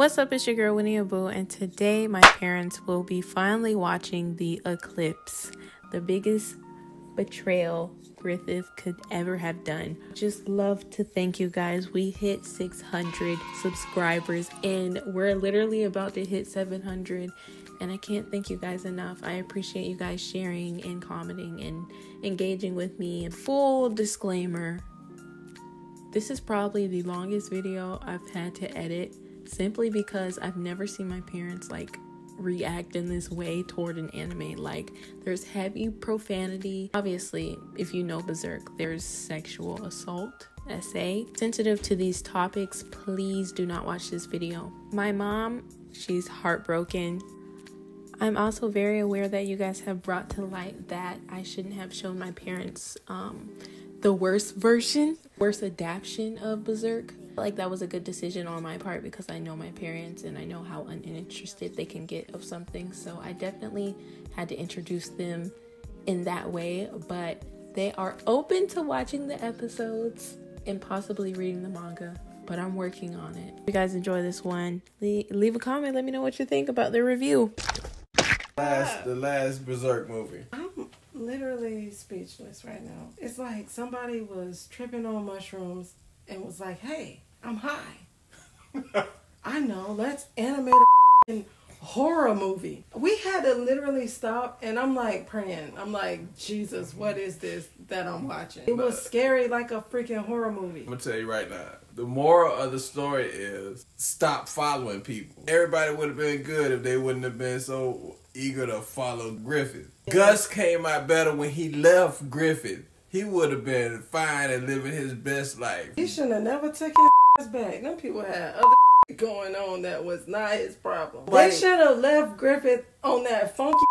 What's up, it's your girl Winnie, and today my parents will be finally watching the Eclipse, the biggest betrayal Griffith could ever have done. Just love to thank you guys. We hit 600 subscribers and we're literally about to hit 700, and I can't thank you guys enough. I appreciate you guys sharing and commenting and engaging with me. And full disclaimer, this is probably the longest video I've had to edit, simply because I've never seen my parents react in this way toward an anime. There's heavy profanity. Obviously, if you know Berserk, there's sexual assault. SA. Sensitive to these topics, please do not watch this video. My mom, she's heartbroken. I'm also very aware that you guys have brought to light that I shouldn't have shown my parents the worst adaptation of Berserk. That was a good decision on my part because I know my parents and I know how uninterested they can get of something. So I definitely had to introduce them in that way, but they are open to watching the episodes and possibly reading the manga, but I'm working on it. If you guys enjoy this one, leave a comment. Let me know what you think about the review. The last Berserk movie. I'm literally speechless right now. It's like somebody was tripping on mushrooms and was like, hey, I'm high. I know, let's animate a horror movie. We had to literally stop, and I'm praying. I'm like, Jesus, what is this that I'm watching? It was scary like a freaking horror movie. I'm gonna tell you right now, the moral of the story is stop following people. Everybody would have been good if they wouldn't have been so eager to follow Griffith. Yeah. Gus came out better when he left Griffith. He would have been fine and living his best life. He shouldn't have never took his ass back. Them people had other going on that was not his problem. They should have left Griffith on that funky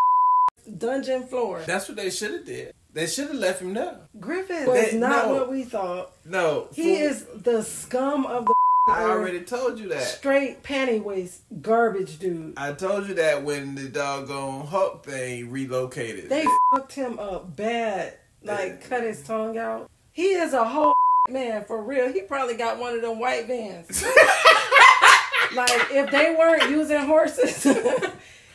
dungeon floor. That's what they should have did. They should have left him there. Griffith was not what we thought. No. He is the scum of the I already told you that. Straight panty waist garbage dude. I told you that when the doggone Hulk thing relocated. They fucked him up bad. Cut his tongue out. He is a whole man, for real. He probably got one of them white vans. If they weren't using horses,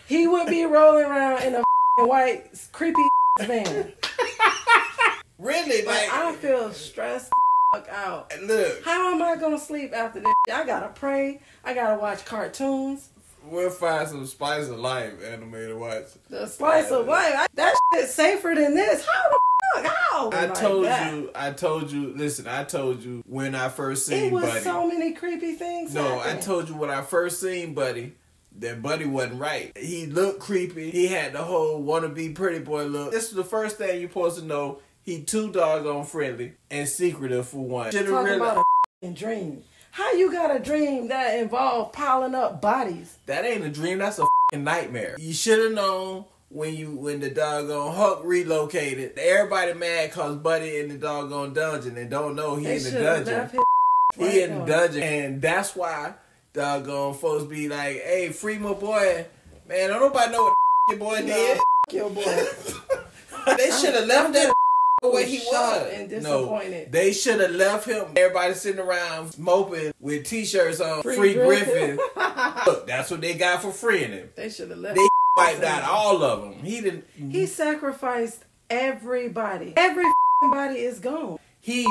he would be rolling around in a white, creepy van. Really? I feel stressed out. Look. How am I going to sleep after this? I got to pray. I got to watch cartoons. We'll find some Slice of Life anime to watch. The Slice of Life? That shit's safer than this. How the how? I told you, listen, I told you when I first seen Buddy. It was so many creepy things happening. I told you when I first seen Buddy, that Buddy wasn't right. He looked creepy. He had the whole wannabe pretty boy look. This is the first thing you're supposed to know. He too doggone friendly and secretive for one. Talk about a dream. How you got a dream that involved piling up bodies? That ain't a dream. That's a nightmare. You should have known when the doggone Hulk relocated. Everybody mad cause Buddy in the doggone dungeon and don't know he in the dungeon. He in the dungeon, and that's why doggone folks be like, "Hey, free my boy, man! Don't nobody know what your boy did." Your boy. They should have left that where he was. And disappointed. No, they should have left him. Everybody sitting around moping with T-shirts on. Free Griffin. Look, that's what they got for freeing him. They should have left. They wiped out all of them. He didn't. He sacrificed everybody. Everybody is gone. He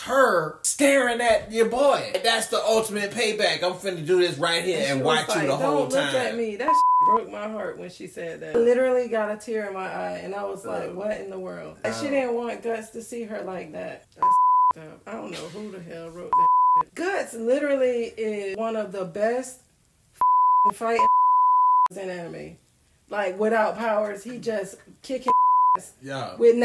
her staring at your boy. That's the ultimate payback. I'm finna do this right here and watch you the whole time. Don't look at me. That broke my heart when she said that. I literally got a tear in my eye, and I was like, what in the world? She didn't want Guts to see her like that. That's up. I don't know who the hell wrote that. Guts literally is one of the best fighting in anime. Without powers, he just kicking ass. Yeah. With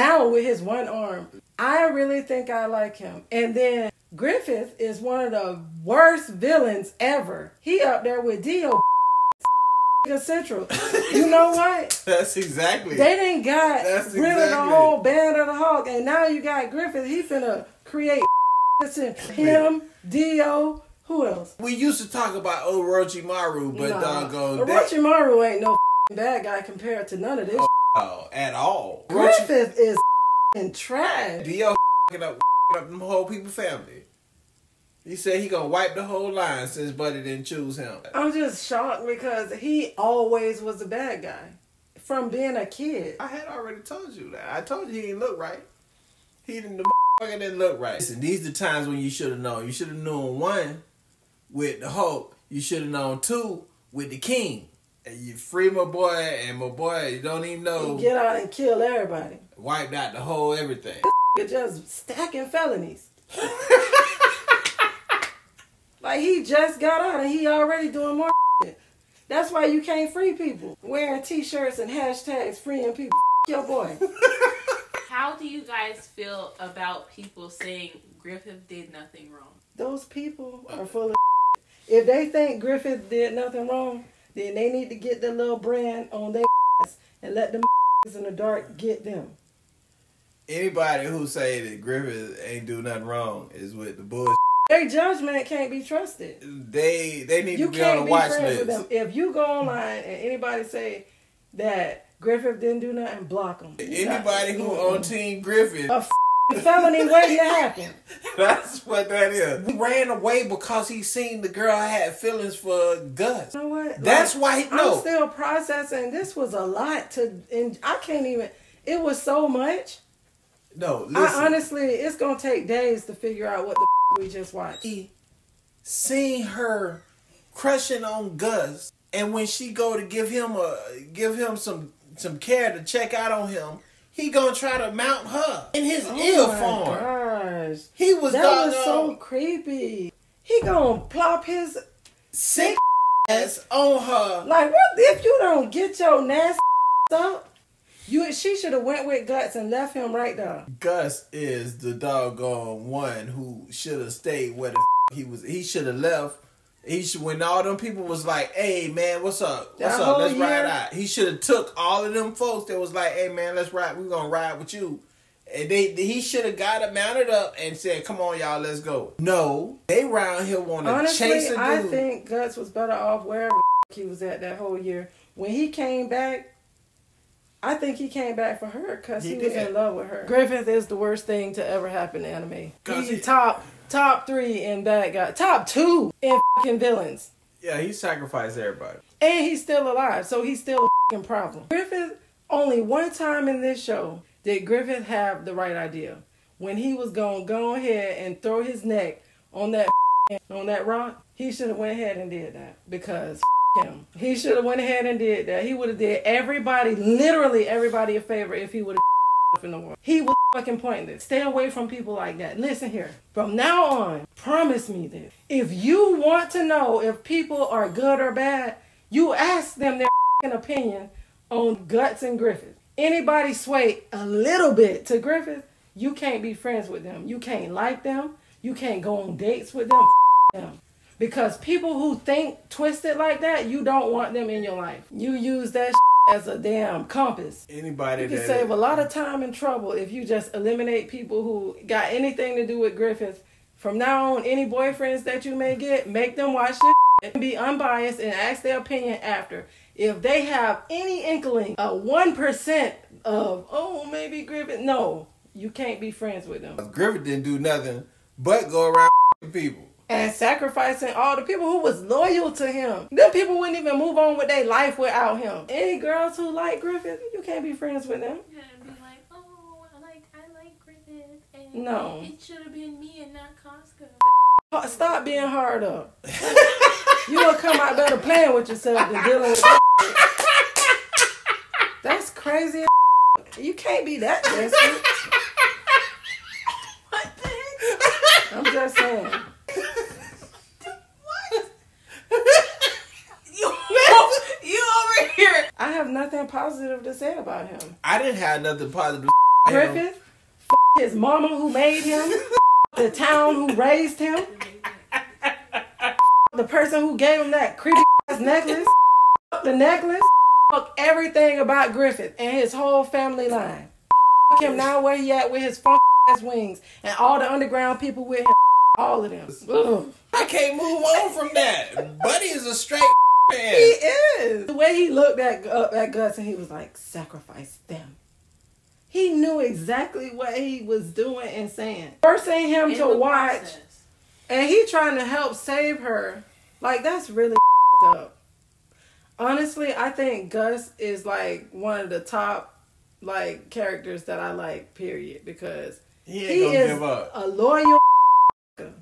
his one arm. I really think I like him. And then Griffith is one of the worst villains ever. He up there with Dio Central. You know what? That's exactly. They didn't got rid of the whole band of the Hulk, and now you got Griffith. He finna create him, Dio. Who else? We used to talk about Orochimaru, but doggone Orochimaru ain't no bad guy compared to none of this. At all. Griffith is trash. Dio up them whole people family. He said he gonna wipe the whole line since Buddy didn't choose him. I'm just shocked because he always was a bad guy. From being a kid. I had already told you that. I told you he didn't look right. The motherfucker didn't look right. Listen, these are the times when you should have known. You should have known 1 with the Hulk. You should have known 2 with the King. And you free my boy, and my boy, you don't even know. He get out and kill everybody. Wiped out the whole everything. This just stacking felonies. Like he just got out and he already doing more shit. That's why you can't free people. Wearing t-shirts and hashtags freeing people. Your boy. How do you guys feel about people saying Griffith did nothing wrong? Those people are full of If they think Griffith did nothing wrong, then they need to get their little brand on their ass and let them in the dark get them. Anybody who say that Griffith ain't do nothing wrong is with the bullshit. Their judgment can't be trusted. They need to be on a watch list. If you go online and anybody say that Griffith didn't do nothing, block them. Anybody who on Team Griffith, a felony waiting to happen. That's what that is. He ran away because he seen the girl had feelings for Gus. You know what? That's why he no. I'm still processing. This was a lot and I can't even. It was so much. No, listen. I honestly, it's gonna take days to figure out what the we just watched. He seen her crushing on Gus, and when she go to give him some care to check out on him, he gonna try to mount her in his ear form. Gosh, he was that was so creepy. He gonna plop his sick ass on her. Like, what if you don't get your nasty up? She should have went with Guts and left him right there. Gus is the doggone one who should have stayed where the he was. He should have left. When all them people was like, "Hey man, what's up? What's up? Let's ride out." He should have took all of them folks that was like, "Hey man, let's ride. We're gonna ride with you." And he should have got it mounted up and said, "Come on, y'all, let's go." No, they round here want to chase a dude. I think Guts was better off wherever he was at that whole year. When he came back, I think he came back for her because he was in love with her. Griffith is the worst thing to ever happen in anime. He's top 3 in bad guys. Top 2 in fucking villains. Yeah, he sacrificed everybody. And he's still alive, so he's still a fucking problem. Griffith, only one time in this show did Griffith have the right idea. When he was going to go ahead and throw his neck on that rock, he should have went ahead and did that because him. He should have went ahead and did that. He would have did everybody, literally everybody, a favor if he would have in the world. He was fucking pointless. Stay away from people like that. Listen here. From now on, promise me this. If you want to know if people are good or bad, you ask them their fucking opinion on Guts and Griffith. Anybody sway a little bit to Griffith, you can't be friends with them. You can't like them. You can't go on dates with them. Because people who think twisted like that, you don't want them in your life. You use that as a damn compass. Anybody you can save a lot of time and trouble if you just eliminate people who got anything to do with Griffith. From now on, any boyfriends that you may get, make them watch this and be unbiased and ask their opinion after. If they have any inkling, 1% of, maybe Griffith, no, you can't be friends with them. Griffith didn't do nothing but go around people. And sacrificing all the people who was loyal to him. Them people wouldn't even move on with their life without him. Any girls who like Griffith, you can't be friends with them. You gotta be like, oh, I like Griffith. And no. It should have been me and not Costco. Stop being hard up. You will come out better playing with yourself than dealing with that. That's crazy. You can't be that desperate. What the heck? I'm just saying. You over here. I have nothing positive to say about him. I didn't have nothing positive. Griffith, his mama who made him, the town who raised him, the person who gave him that creepy ass necklace, the necklace, everything about Griffith and his whole family line. Him now where he at with his ass wings and all the underground people with him. All of them. Ugh. I can't move on from that. Buddy is a straight man. He is. The way he looked at Gus and he was like, sacrifice them. He knew exactly what he was doing and saying. Forcing him to watch. And he trying to help save her. Like, that's really up. Honestly, I think Gus is like one of the top like characters that I like, period. Because he ain't gonna give up. A loyal.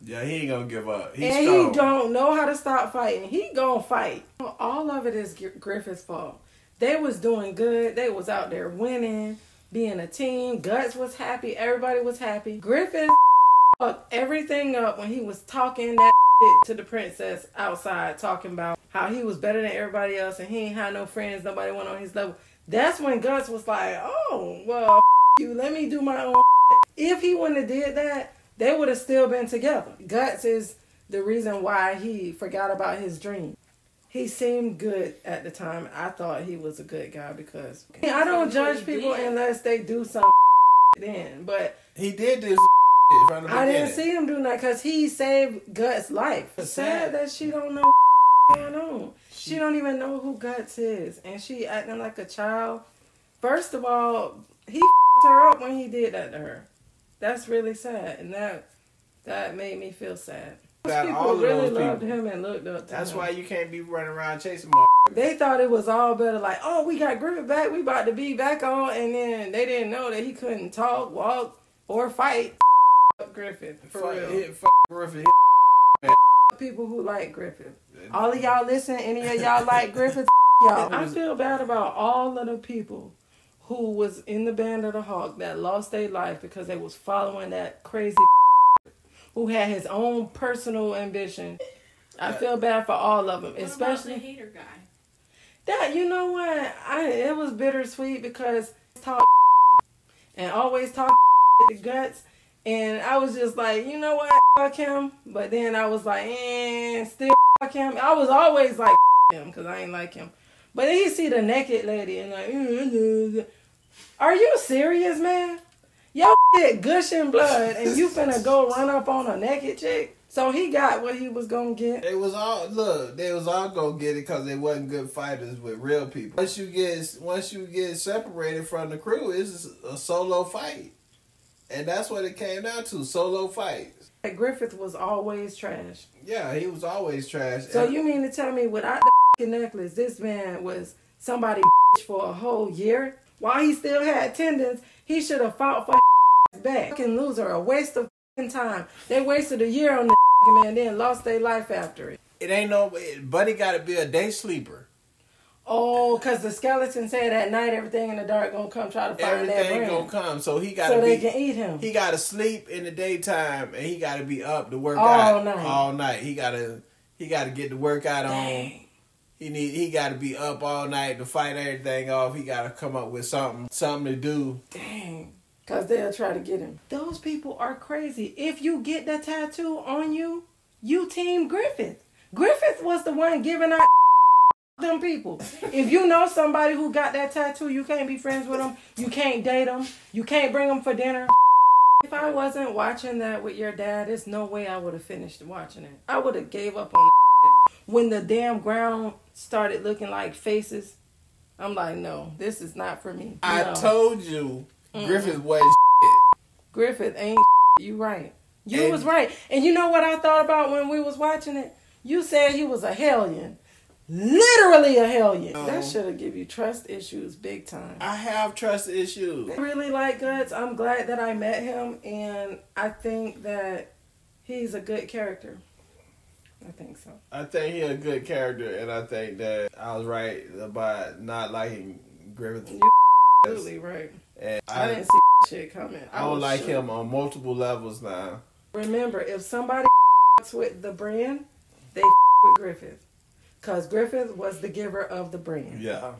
Yeah, he ain't gonna give up. He's and strong. He don't know how to stop fighting. He gonna fight. All of it is Griffith's fault. They was doing good. They was out there winning, being a team. Guts was happy. Everybody was happy. Griffith fucked everything up when he was talking that shit to the princess outside, talking about how he was better than everybody else and he ain't had no friends. Nobody went on his level. That's when Guts was like, oh, well, you, let me do my own. If he wouldn't have did that, they would have still been together. Guts is the reason why he forgot about his dream. He seemed good at the time. I thought he was a good guy because I don't judge people unless they do some then. But he did this from the beginning. I didn't see him do that because he saved Guts' life. It's sad that she don't know going on. She don't even know who Guts is. And she acting like a child. First of all, he her up when he did that to her. That's really sad. And that made me feel sad. People really loved him and looked up to him. That's why you can't be running around chasing They thought it was all better, like, oh, we got Griffith back, we about to be back on, and then they didn't know that he couldn't talk, walk, or fight. Griffith, for real. Griffith. People who like Griffith. All of y'all listen, any of y'all like Griffith, y'all. I feel bad about all of the people who was in the Band of the Hawk that lost their life because they was following that crazy who had his own personal ambition. I feel bad for all of them, especially the hater guy. That, you know what? It was bittersweet because talk and always talk to Guts, and I was just like, you know what, fuck him. But then I was like, still fuck him. I was always like him because I ain't like him. But then he see the naked lady and like, are you serious, man? Yo, shit gushing blood, and you finna go run up on a naked chick? So he got what he was gonna get. They was all gonna get it because they wasn't good fighters with real people. Once you get separated from the crew, it's a solo fight, and that's what it came down to: solo fights. Griffith was always trash. Yeah, he was always trash. So you mean to tell me without the necklace, this man was somebody for a whole year? While he still had tendons, he should have fought for back. Fucking loser, a waste of time. They wasted a year on the man, then lost their life after it. It ain't no, Buddy got to be a day sleeper. Oh, because the skeleton said at night everything in the dark gonna come try to find that brain. Everything gonna come, so he got to so they can eat him. He got to sleep in the daytime, and he got to be up to work all out night. All night. He got to get the workout on. He got to be up all night to fight everything off. He got to come up with something to do. Dang. Because they'll try to get him. Those people are crazy. If you get that tattoo on you, you team Griffith. Griffith was the one giving out them people. If you know somebody who got that tattoo, you can't be friends with them. You can't date them. You can't bring them for dinner. If I wasn't watching that with your dad, there's no way I would have finished watching it. I would have gave up on it. When the damn ground started looking like faces, I'm like, no, this is not for me. I No. told you, Griffith wasn't Griffith ain't you right. You was right. And you know what I thought about when we was watching it? You said he was a hellion. Literally a hellion. That should have give you trust issues big time. I have trust issues. I really like Guts. I'm glad that I met him, and I think that he's a good character. I think so. I think he's a good character, and I think that I was right about not liking Griffith. You're absolutely right. And I didn't see shit coming. I don't like him on multiple levels now. Remember, if somebody with the brand, they with Griffith. Because Griffith was the giver of the brand. Yeah.